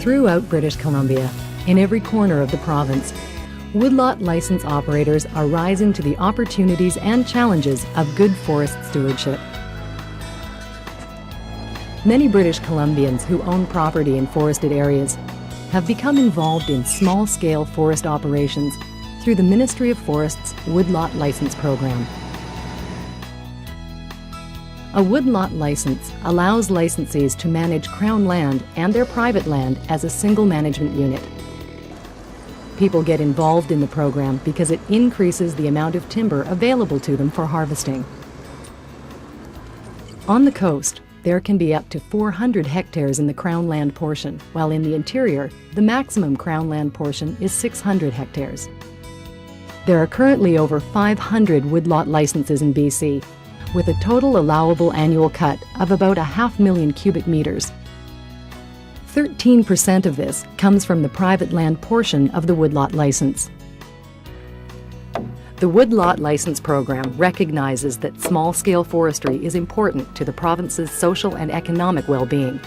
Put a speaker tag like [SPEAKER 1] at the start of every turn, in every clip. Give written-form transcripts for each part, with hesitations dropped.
[SPEAKER 1] Throughout British Columbia, in every corner of the province, woodlot license operators are rising to the opportunities and challenges of good forest stewardship. Many British Columbians who own property in forested areas have become involved in small-scale forest operations through the Ministry of Forests Woodlot License Program. A woodlot license allows licensees to manage Crown land and their private land as a single management unit. People get involved in the program because it increases the amount of timber available to them for harvesting. On the coast, there can be up to 400 hectares in the Crown land portion, while in the interior, the maximum Crown land portion is 600 hectares. There are currently over 500 woodlot licenses in BC, with a total allowable annual cut of about 500,000 cubic meters. 13% of this comes from the private land portion of the woodlot license. The Woodlot License Program recognizes that small-scale forestry is important to the province's social and economic well-being.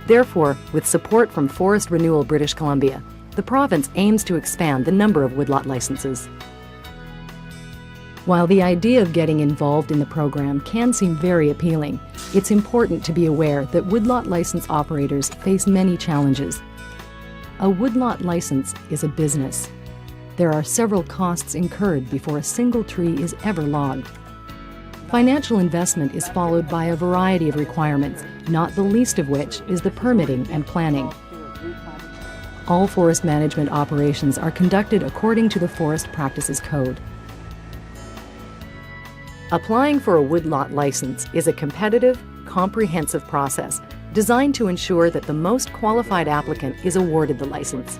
[SPEAKER 1] Therefore, with support from Forest Renewal British Columbia, the province aims to expand the number of woodlot licenses. While the idea of getting involved in the program can seem very appealing, it's important to be aware that woodlot license operators face many challenges. A woodlot license is a business. There are several costs incurred before a single tree is ever logged. Financial investment is followed by a variety of requirements, not the least of which is the permitting and planning. All forest management operations are conducted according to the Forest Practices Code. Applying for a woodlot license is a competitive, comprehensive process designed to ensure that the most qualified applicant is awarded the license.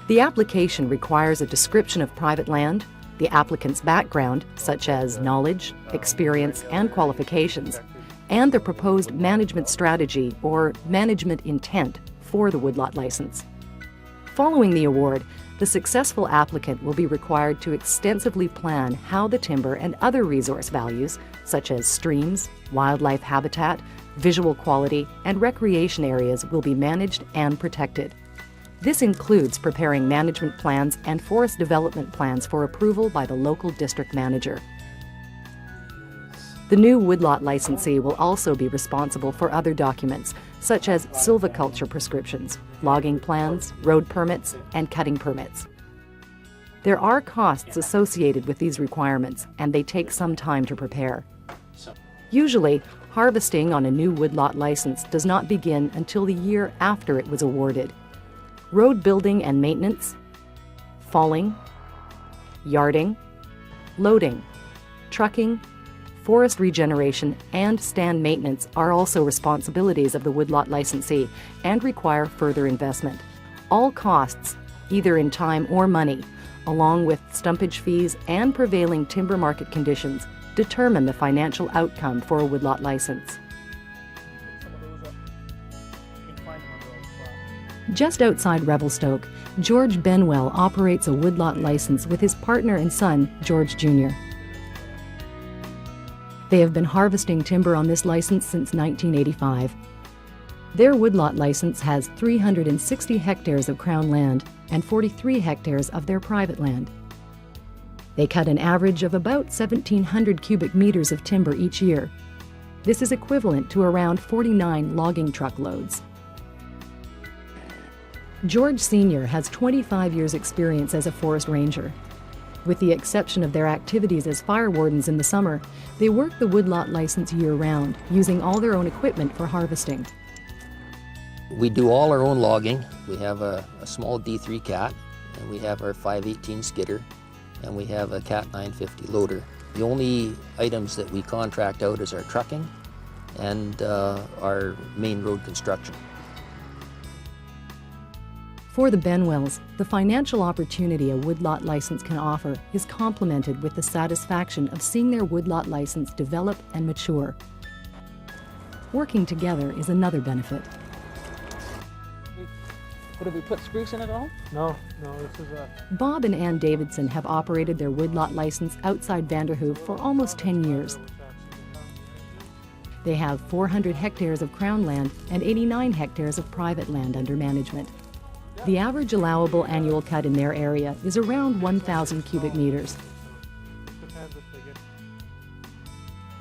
[SPEAKER 1] The application requires a description of private land, the applicant's background, such as knowledge, experience, and qualifications, and the proposed management strategy or management intent for the woodlot license. Following the award, the successful applicant will be required to extensively plan how the timber and other resource values, such as streams, wildlife habitat, visual quality, and recreation areas, will be managed and protected. This includes preparing management plans and forest development plans for approval by the local district manager. The new woodlot licensee will also be responsible for other documents, such as silviculture prescriptions, logging plans, road permits, and cutting permits. There are costs associated with these requirements, and they take some time to prepare. Usually, harvesting on a new woodlot license does not begin until the year after it was awarded. Road building and maintenance, falling, yarding, loading, trucking, forest regeneration, and stand maintenance are also responsibilities of the woodlot licensee and require further investment. All costs, either in time or money, along with stumpage fees and prevailing timber market conditions, determine the financial outcome for a woodlot license. Just outside Revelstoke, George Benwell operates a woodlot license with his partner and son, George Jr. They have been harvesting timber on this license since 1985. Their woodlot license has 360 hectares of Crown land and 43 hectares of their private land. They cut an average of about 1,700 cubic meters of timber each year. This is equivalent to around 49 logging truck loads. George Sr. has 25 years' experience as a forest ranger. With the exception of their activities as fire wardens in the summer, they work the woodlot license year-round, using all their own equipment for harvesting.
[SPEAKER 2] We do all our own logging. We have a small D3 cat, and we have our 518 skidder, and we have a cat 950 loader. The only items that we contract out is our trucking and our main road construction.
[SPEAKER 1] For the Benwells, the financial opportunity a woodlot license can offer is complemented with the satisfaction of seeing their woodlot license develop and mature. Working together is another benefit.
[SPEAKER 3] Have we put spruce in it all?
[SPEAKER 4] No, this is a...
[SPEAKER 1] Bob and Ann Davidson have operated their woodlot license outside Vanderhoof for almost 10 years. They have 400 hectares of Crown land and 89 hectares of private land under management. The average allowable annual cut in their area is around 1,000 cubic meters.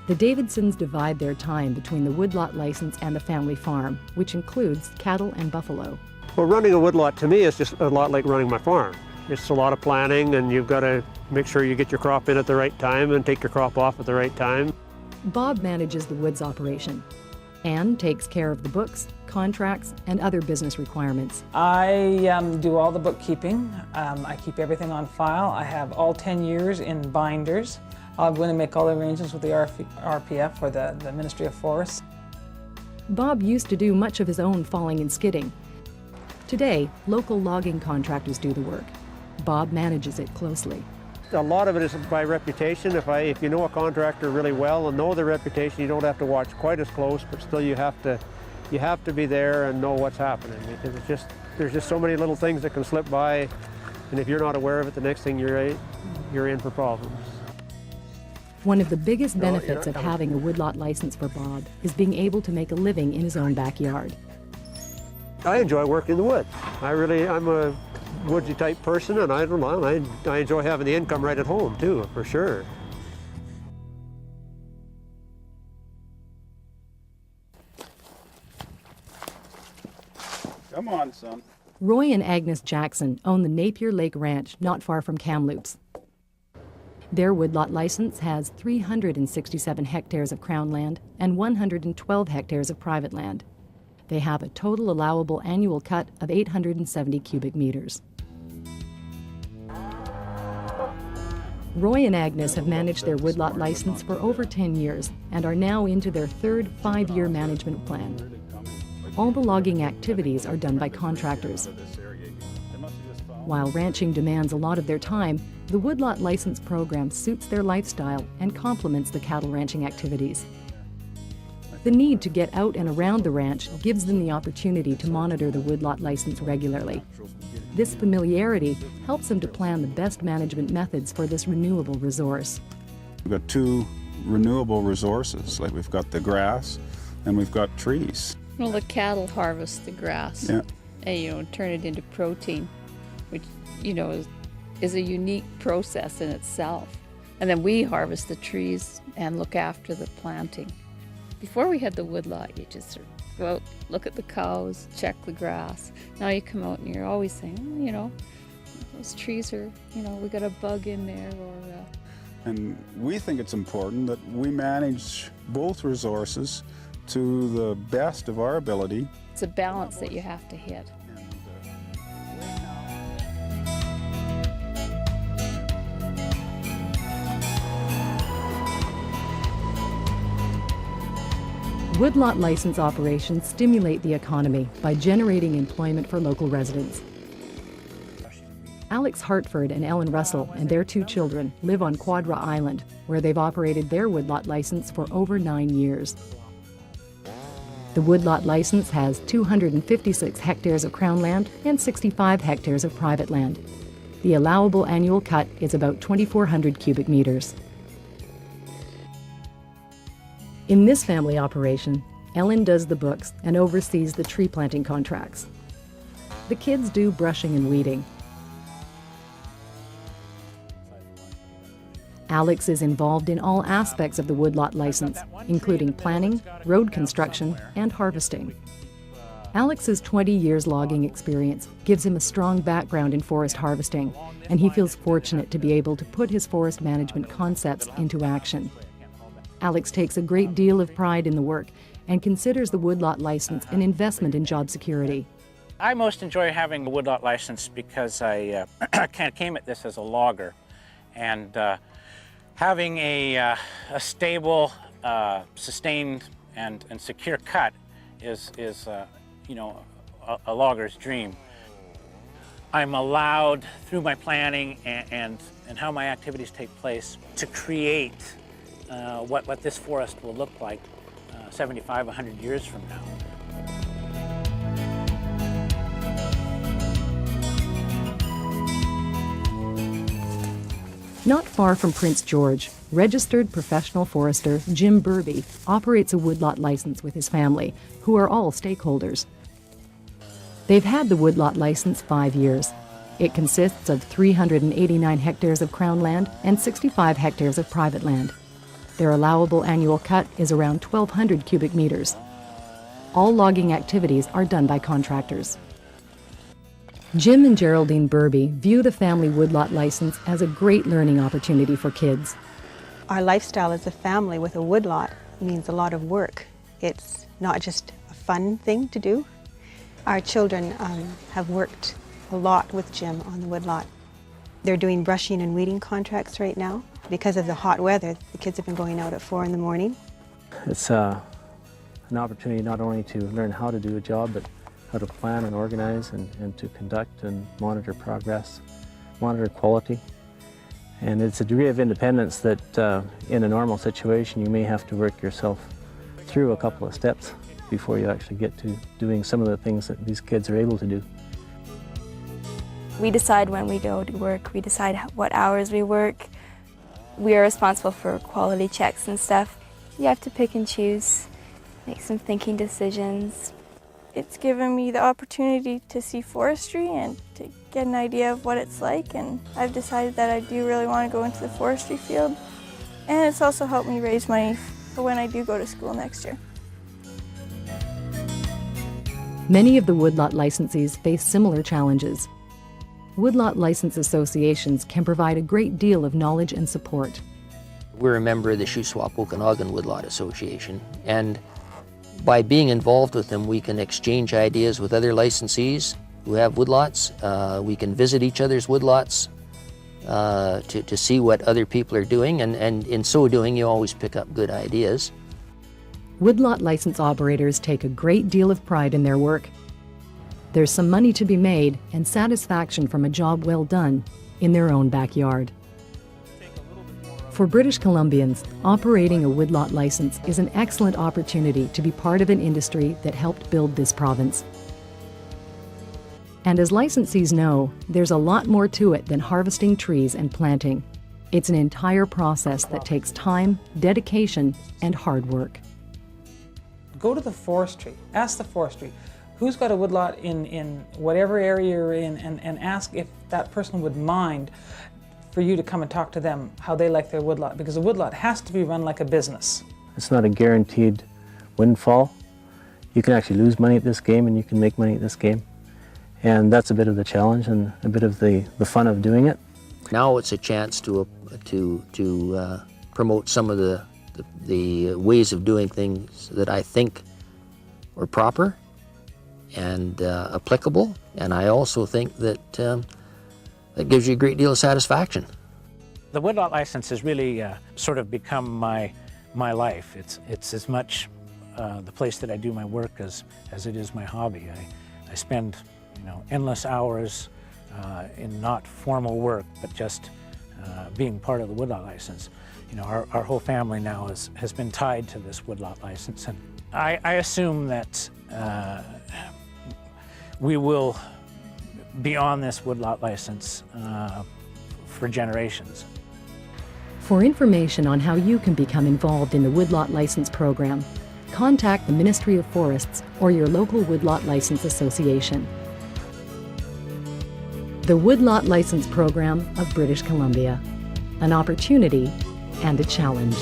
[SPEAKER 1] The Davidsons divide their time between the woodlot license and the family farm, which includes cattle and buffalo.
[SPEAKER 4] Well, running a woodlot to me is just a lot like running my farm. It's a lot of planning, and you've got to make sure you get your crop in at the right time and take your crop off at the right time.
[SPEAKER 1] Bob manages the woods operation. Ann takes care of the books, contracts, and other business requirements.
[SPEAKER 3] I do all the bookkeeping. I keep everything on file. I have all 10 years in binders. I'm going to make all the arrangements with the RPF, or the Ministry of Forests.
[SPEAKER 1] Bob used to do much of his own falling and skidding. Today, local logging contractors do the work. Bob manages it closely.
[SPEAKER 4] A lot of it is by reputation. If you know a contractor really well and know their reputation, you don't have to watch quite as close, but still you have to be there and know what's happening, because there's just so many little things that can slip by, and if you're not aware of it, the next thing you're in for problems.
[SPEAKER 1] One of the biggest benefits of having a woodlot license for Bob is being able to make a living in his own backyard.
[SPEAKER 4] I enjoy working in the woods. I'm a woodsy type person, and I don't know, I enjoy having the income right at home too, for sure.
[SPEAKER 5] Come on, son.
[SPEAKER 1] Roy and Agnes Jackson own the Napier Lake Ranch not far from Kamloops. Their woodlot license has 367 hectares of Crown land and 112 hectares of private land. They have a total allowable annual cut of 870 cubic meters. Roy and Agnes have managed their woodlot license for over 10 years and are now into their third 5-year management plan. All the logging activities are done by contractors. While ranching demands a lot of their time, the woodlot license program suits their lifestyle and complements the cattle ranching activities. The need to get out and around the ranch gives them the opportunity to monitor the woodlot license regularly. This familiarity helps them to plan the best management methods for this renewable resource.
[SPEAKER 5] We've got 2 renewable resources, like we've got the grass and we've got trees.
[SPEAKER 6] Well, the cattle harvest the grass and, turn it into protein, which, is a unique process in itself. And then we harvest the trees and look after the planting. Before we had the woodlot, you just sort of go out, look at the cows, check the grass. Now you come out and you're always saying, those trees are, we got a bug in there, or...
[SPEAKER 5] And we think it's important that we manage both resources to the best of our ability.
[SPEAKER 6] It's a balance that you have to hit.
[SPEAKER 1] Woodlot license operations stimulate the economy by generating employment for local residents. Alex Hartford and Ellen Russell and their 2 children live on Quadra Island, where they've operated their woodlot license for over 9 years. The woodlot license has 256 hectares of Crown land and 65 hectares of private land. The allowable annual cut is about 2,400 cubic meters. In this family operation, Ellen does the books and oversees the tree planting contracts. The kids do brushing and weeding. Alex is involved in all aspects of the woodlot license, including planning, road construction, and harvesting. Alex's 20 years logging experience gives him a strong background in forest harvesting, and he feels fortunate to be able to put his forest management concepts into action. Alex takes a great deal of pride in the work and considers the woodlot license an investment in job security.
[SPEAKER 7] I most enjoy having a woodlot license because I kind of came at this as a logger, and having a stable, sustained, and secure cut is a logger's dream. I'm allowed, through my planning and how my activities take place, to create what this forest will look like 75, 100 years from now.
[SPEAKER 1] Not far from Prince George, registered professional forester Jim Burby operates a woodlot license with his family, who are all stakeholders. They've had the woodlot license 5 years. It consists of 389 hectares of Crown land and 65 hectares of private land. Their allowable annual cut is around 1,200 cubic meters. All logging activities are done by contractors. Jim and Geraldine Burby view the family woodlot license as a great learning opportunity for kids.
[SPEAKER 8] Our lifestyle as a family with a woodlot means a lot of work. It's not just a fun thing to do. Our children have worked a lot with Jim on the woodlot. They're doing brushing and weeding contracts right now. Because of the hot weather, the kids have been going out at 4 in the morning.
[SPEAKER 9] It's an opportunity not only to learn how to do a job, but how to plan and organize and to conduct and monitor progress, monitor quality. And it's a degree of independence that in a normal situation you may have to work yourself through a couple of steps before you actually get to doing some of the things that these kids are able to do.
[SPEAKER 10] We decide when we go to work, we decide what hours we work. We are responsible for quality checks and stuff. You have to pick and choose, make some thinking decisions.
[SPEAKER 11] It's given me the opportunity to see forestry and to get an idea of what it's like, and I've decided that I do really want to go into the forestry field. And it's also helped me raise money for when I do go to school next year.
[SPEAKER 1] Many of the woodlot licensees face similar challenges. Woodlot license associations can provide a great deal of knowledge and support.
[SPEAKER 2] We're a member of the Shuswap Okanagan Woodlot Association, and by being involved with them, we can exchange ideas with other licensees who have woodlots. We can visit each other's woodlots to see what other people are doing, and in so doing, you always pick up good ideas.
[SPEAKER 1] Woodlot license operators take a great deal of pride in their work. There's some money to be made and satisfaction from a job well done in their own backyard. For British Columbians, operating a woodlot license is an excellent opportunity to be part of an industry that helped build this province. And as licensees know, there's a lot more to it than harvesting trees and planting. It's an entire process that takes time, dedication, and hard work.
[SPEAKER 3] Go to the forestry, ask the forestry, who's got a woodlot in whatever area you're in, and ask if that person would mind for you to come and talk to them how they like their woodlot, because a woodlot has to be run like a business.
[SPEAKER 9] It's not a guaranteed windfall. You can actually lose money at this game and you can make money at this game. And that's a bit of the challenge and a bit of the fun of doing it.
[SPEAKER 2] Now it's a chance to promote some of the ways of doing things that I think are proper and applicable, and I also think that that gives you a great deal of satisfaction.
[SPEAKER 7] The woodlot license has really sort of become my life. It's as much the place that I do my work as it is my hobby. I spend endless hours in not formal work, but just being part of the woodlot license. Our whole family now has been tied to this woodlot license, and I assume that we will be on this woodlot license for generations.
[SPEAKER 1] For information on how you can become involved in the Woodlot License Program, contact the Ministry of Forests or your local Woodlot License Association. The Woodlot License Program of British Columbia, an opportunity and a challenge.